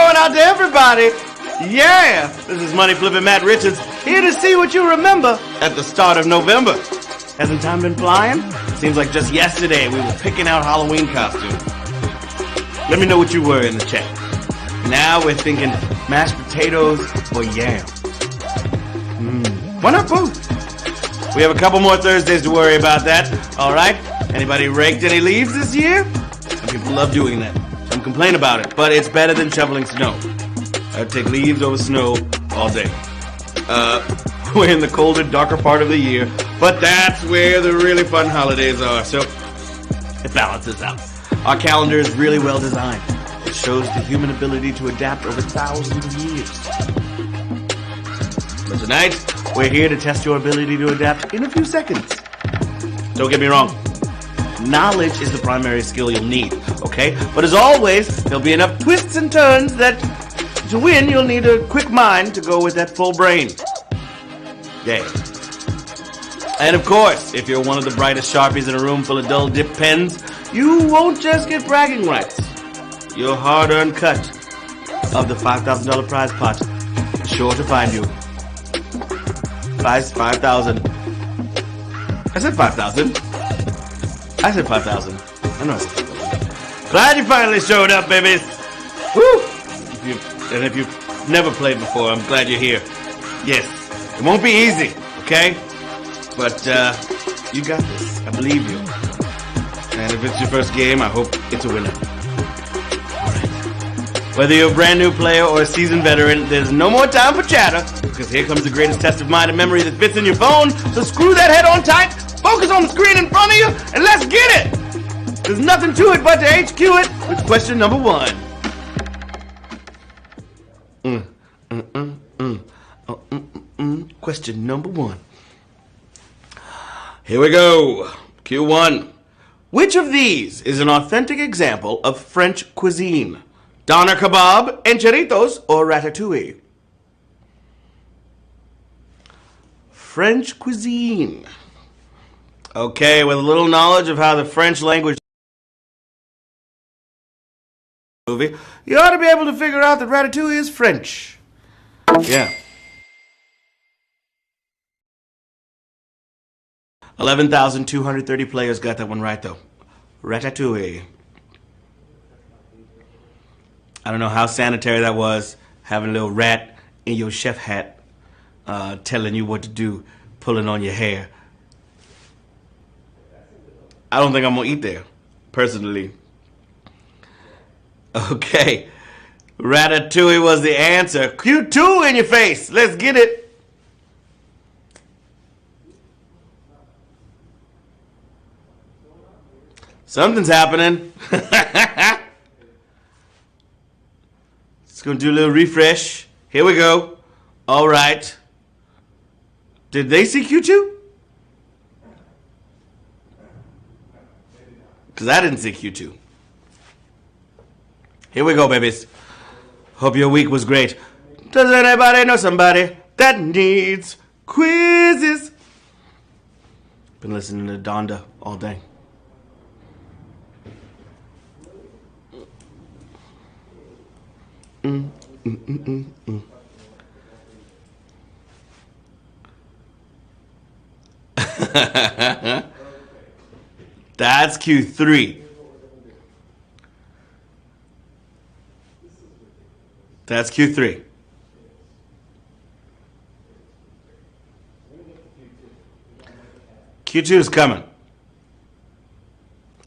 going out to everybody. Yeah, this is Money Flippin' Matt Richards, here to see what you remember at the start of November. Hasn't time been flying? Seems like just yesterday we were picking out Halloween costumes. Let me know what you were in the chat. Now we're thinking mashed potatoes or yam. Why not both? We have a couple more Thursdays to worry about that, alright? Anybody raked any leaves this year? Some people love doing that. Some complain about it, but it's better than shoveling snow. I'd take leaves over snow all day. We're in the colder, darker part of the year, but that's where the really fun holidays are, so it balances out. Our calendar is really well designed. It shows the human ability to adapt over thousands of years. But tonight, we're here to test your ability to adapt in a few seconds. Don't get me wrong. Knowledge is the primary skill you'll need, okay? But as always, there'll be enough twists and turns that to win, you'll need a quick mind to go with that full brain. Yeah. And of course, if you're one of the brightest Sharpies in a room full of dull dip pens, you won't just get bragging rights. Your hard-earned cut of the $5,000 prize pot is sure to find you. 5,000. I said 5,000. I said 5,000. I know I said 5,000. Glad you finally showed up, babies. Woo! And if you've never played before, I'm glad you're here. Yes, it won't be easy, okay? But you got this. I believe you. And if it's your first game, I hope it's a winner. Alright. Whether you're a brand new player or a seasoned veteran, there's no more time for chatter, because here comes the greatest test of mind and memory that fits in your phone. So screw that head on tight, focus on the screen in front of you, and let's get it! There's nothing to it but to HQ it with question number 1. Question number 1. Here we go. Q1. Which of these is an authentic example of French cuisine? Doner kebab, enchiritos, or ratatouille? French cuisine. Okay, with a little knowledge of how the French language movie, you ought to be able to figure out that ratatouille is French. Yeah. 11,230 players got that one right, though. Ratatouille. I don't know how sanitary that was, having a little rat in your chef hat, telling you what to do, pulling on your hair. I don't think I'm gonna eat there, personally. Okay. Ratatouille was the answer. Q2 in your face. Let's get it. Something's happening. Just gonna do a little refresh. Here we go. All right. Did they see Q2? Because I didn't see Q2. Here we go, babies. Hope your week was great. Does anybody know somebody that needs quizzes? Been listening to Donda all day. That's Q3. That's Q3. Q2 is coming.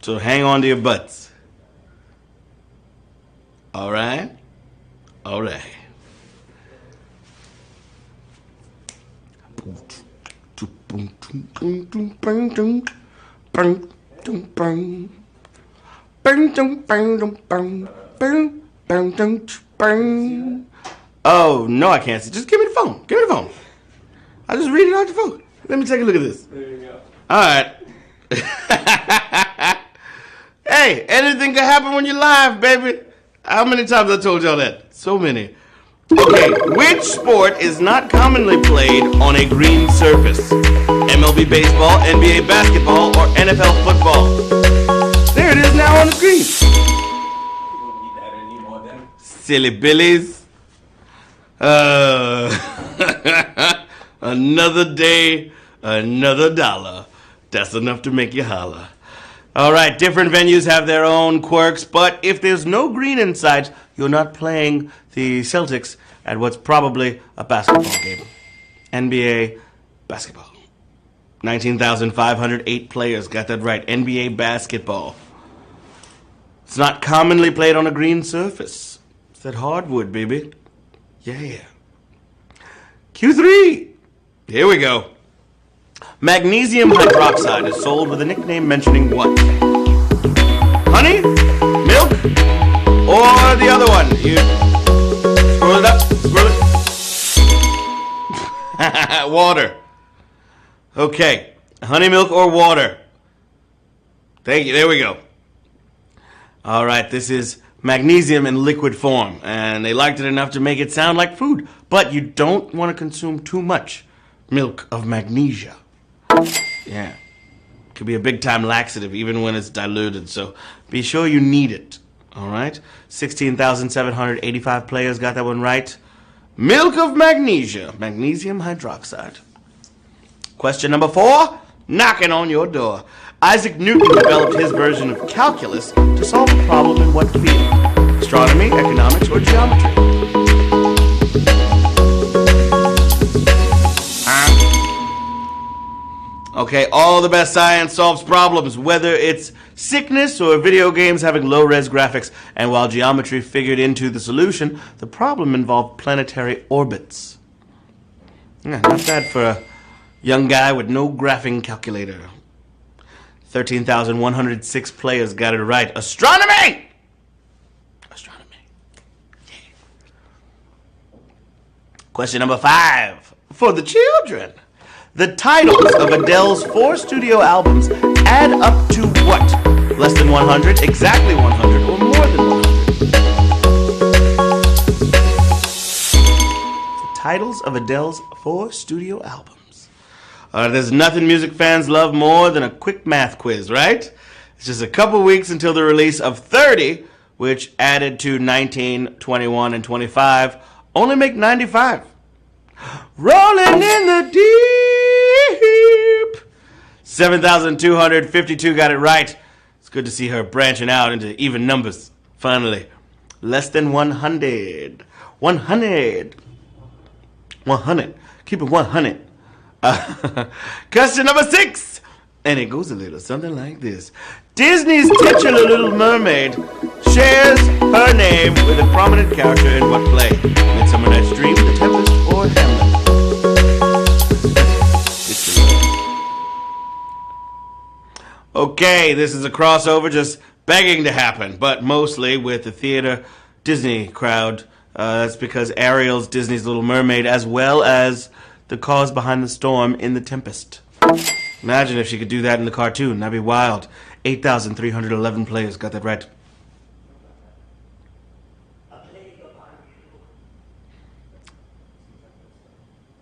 So hang on to your butts. All right? All right. Oh, no, I can't see. Just give me the phone. Give me the phone. I'll just read it off the phone. Let me take a look at this. There you go. All right. Hey, anything can happen when you're live, baby. How many times I told y'all that? So many. Okay, which sport is not commonly played on a green surface? MLB baseball, NBA basketball, or NFL football? There it is now on the screen. Silly billies. Another day, another dollar. That's enough to make you holler. All right, different venues have their own quirks, but if there's no green in sight, you're not playing the Celtics at what's probably a basketball game. NBA basketball. 19,508 players, got that right. NBA basketball. It's not commonly played on a green surface. It's that hardwood, baby. Yeah. Q3. Here we go. Magnesium hydroxide is sold with a nickname mentioning what? Honey? Milk? Or the other one? You scroll it up. Scroll it. Water. Okay. Honey, milk, or water? Thank you. There we go. All right. This is magnesium in liquid form, and they liked it enough to make it sound like food. But you don't want to consume too much milk of magnesia. Yeah. Could be a big-time laxative even when it's diluted, so be sure you need it. All right? 16,785 players got that one right. Milk of magnesia, magnesium hydroxide. Question number 4, knocking on your door. Isaac Newton developed his version of calculus to solve a problem in what field? Astronomy, economics, or geometry? Okay, all the best science solves problems, whether it's sickness or video games having low-res graphics. And while geometry figured into the solution, the problem involved planetary orbits. Yeah, not bad for a young guy with no graphing calculator. 13,106 players got it right. Astronomy! Astronomy. Yeah. Question number 5 for the children. The titles of Adele's 4 studio albums add up to what? Less than 100, exactly 100, or more than 100? The titles of Adele's 4 studio albums. There's nothing music fans love more than a quick math quiz, right? It's just a couple weeks until the release of 30, which added to 19, 21, and 25 only make 95. Rolling in the deep. 7,252 got it right. It's good to see her branching out into even numbers. Finally. Less than 100. 100. 100. Keep it 100. Question number 6. And it goes a little something like this. Disney's titular Little Mermaid shares her name with a prominent character in what play? Midsummer Night's Dream, The Tempest, or Hamlet? Okay, this is a crossover just begging to happen, but mostly with the theater Disney crowd. That's because Ariel's Disney's Little Mermaid, as well as the cause behind the storm in The Tempest. Imagine if she could do that in the cartoon. That'd be wild. 8,311 players got that right.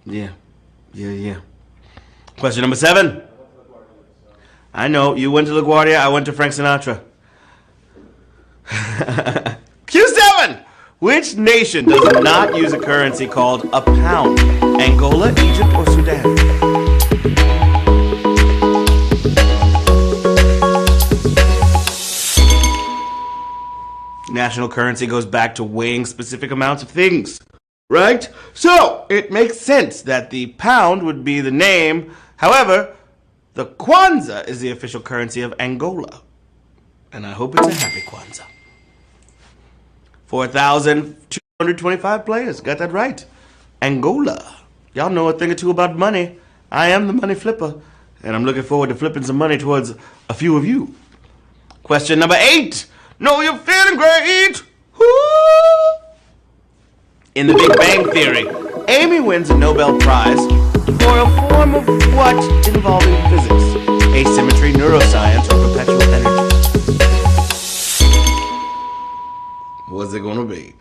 Yeah. Question number 7. I know, you went to LaGuardia, I went to Frank Sinatra. Q7! Which nation does not use a currency called a pound? Angola, Egypt, or Sudan? National currency goes back to weighing specific amounts of things, right? So, it makes sense that the pound would be the name. However, the Kwanzaa is the official currency of Angola. And I hope it's a happy Kwanzaa. 4,225 players got that right. Angola. Y'all know a thing or two about money. I am the money flipper. And I'm looking forward to flipping some money towards a few of you. Question number 8. No, you're feeling great. Woo! In The Big Bang Theory, Amy wins a Nobel Prize for a form of what involving physics? Asymmetry, neuroscience, or perpetual energy? What's it gonna be?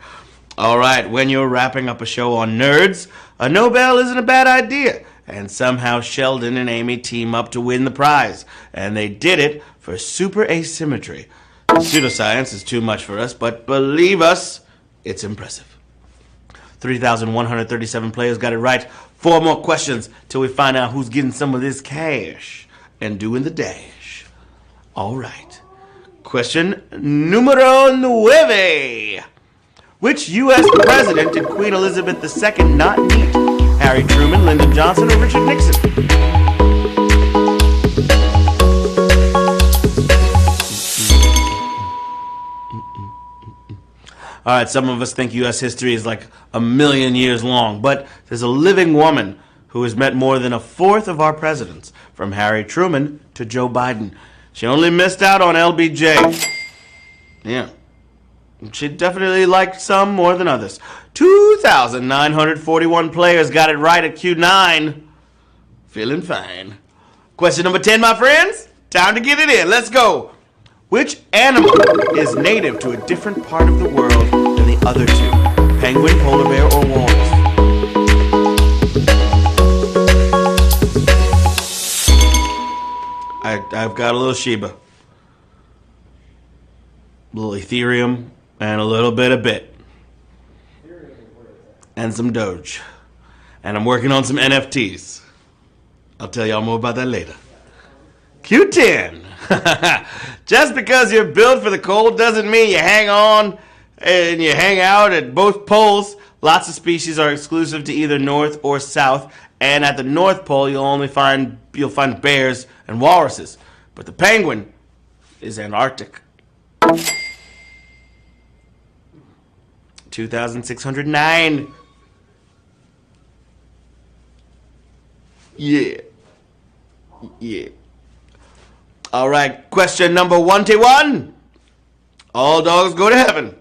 All right, when you're wrapping up a show on nerds, a Nobel isn't a bad idea. And somehow Sheldon and Amy team up to win the prize. And they did it for super asymmetry. Pseudoscience is too much for us, but believe us, It's impressive. 3,137 players got it right. 4 more questions till we find out who's getting some of this cash and doing the dash. All right. Question numero 9. Which U.S. president did Queen Elizabeth II not meet? Harry Truman, Lyndon Johnson, or Richard Nixon? All right, some of us think U.S. history is like a million years long, but there's a living woman who has met more than a fourth of our presidents, from Harry Truman to Joe Biden. She only missed out on LBJ. Yeah. She definitely liked some more than others. 2,941 players got it right at Q9. Feeling fine. Question number 10, my friends. Time to get it in. Let's go. Which animal is native to a different part of the world than the other two? Penguin, polar bear, or walrus? I've got a little Sheba, a little Ethereum, and a little bit of Bit, and some Doge. And I'm working on some NFTs. I'll tell y'all more about that later. Q10. Just because you're built for the cold doesn't mean you hang on and you hang out at both poles. Lots of species are exclusive to either north or south, and at the North Pole you'll find bears and walruses. But the penguin is Antarctic. 2,609. Yeah. All right, question number 21. All dogs go to heaven.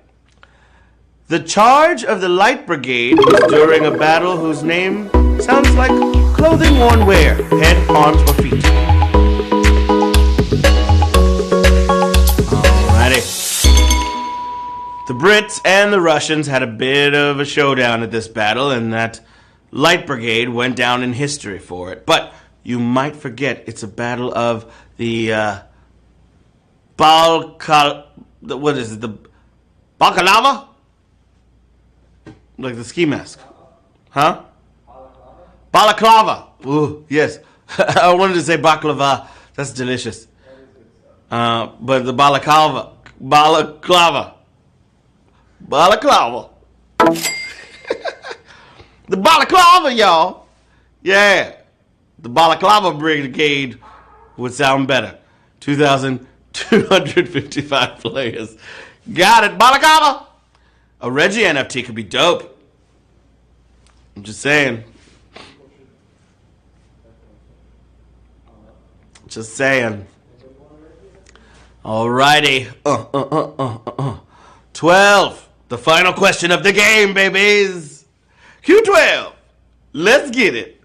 The charge of the Light Brigade was during a battle whose name sounds like clothing worn where? Head, arms, or feet? Alrighty. The Brits and the Russians had a bit of a showdown at this battle, and that Light Brigade went down in history for it. But you might forget it's a battle of the what is it? The Balaclava? Like the ski mask. Huh? Balaclava. Ooh, yes. I wanted to say baklava. That's delicious. But the balaclava. The balaclava, y'all. Yeah. The Balaclava Brigade would sound better. 2,255 players. Got it, Balaclava. A Reggie NFT could be dope. I'm just saying. Just saying. Alrighty. 12. The final question of the game, babies. Q12. Let's get it.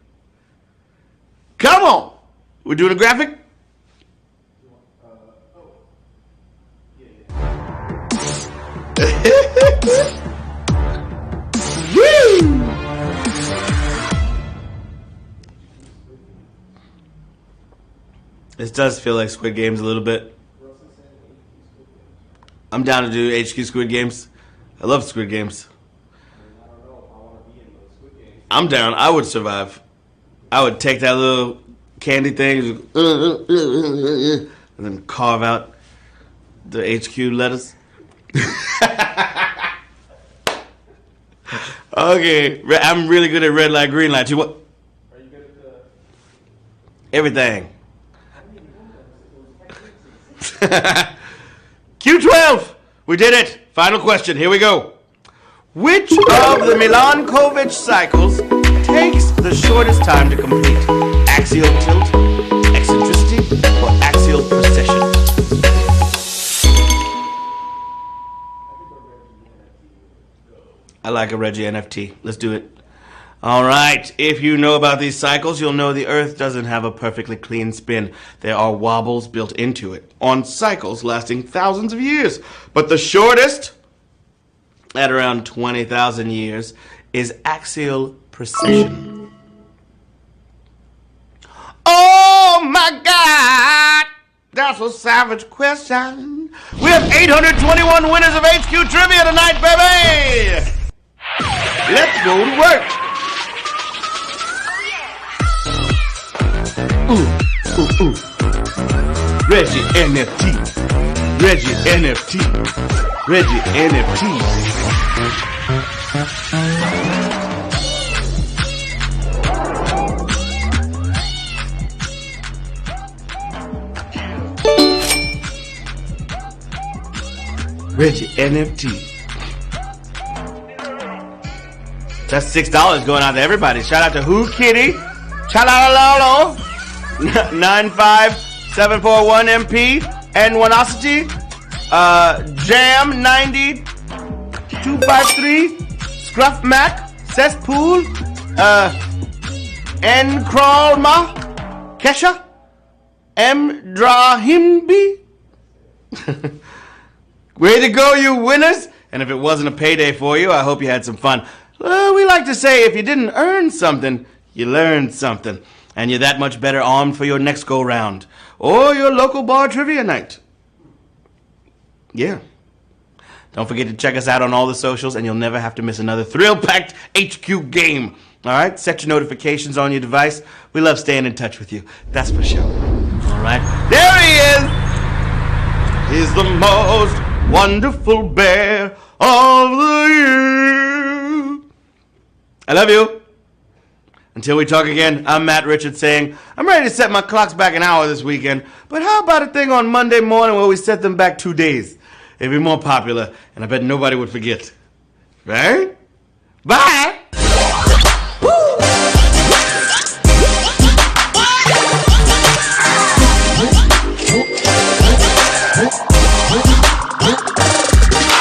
Come on. We're doing a graphic? Woo! This does feel like Squid Games a little bit. I'm down to do HQ Squid Games. I love Squid Games. I'm down. I would survive. I would take that little candy thing and then carve out the HQ letters. Okay, I'm really good at red light, green light. You what? Are you good at the... everything? Q12! We did it! Final question, here we go. Which of the Milankovitch cycles takes the shortest time to complete? Axial tilt, eccentricity, or axial precession? I like a Reggie NFT. Let's do it. All right. If you know about these cycles, you'll know the Earth doesn't have a perfectly clean spin. There are wobbles built into it on cycles lasting thousands of years. But the shortest, at around 20,000 years, is axial precession. Oh my God! That's a savage question. We have 821 winners of HQ Trivia tonight, baby! Let's go to work! Ooh. Reggie NFT. Reggie NFT. Reggie NFT. Reggie NFT. That's $6 going out to everybody. Shout out to Who Kitty. Shout out to Lolo. 95741 MP. N1osity. Jam 90. 253. Scruff Mac. Cesspool. N Crawlma. Kesha. M Drahimbi. Way to go, you winners! And if it wasn't a payday for you, I hope you had some fun. We like to say if you didn't earn something, you learned something. And you're that much better armed for your next go-round. Or your local bar trivia night. Yeah. Don't forget to check us out on all the socials, and you'll never have to miss another thrill-packed HQ game. Alright? Set your notifications on your device. We love staying in touch with you. That's for sure. Alright? There he is! He's the most wonderful bear of the year. I love you. Until we talk again, I'm Matt Richards saying, I'm ready to set my clocks back an hour this weekend, but how about a thing on Monday morning where we set them back 2 days? It'd be more popular, and I bet nobody would forget. Right? Bye!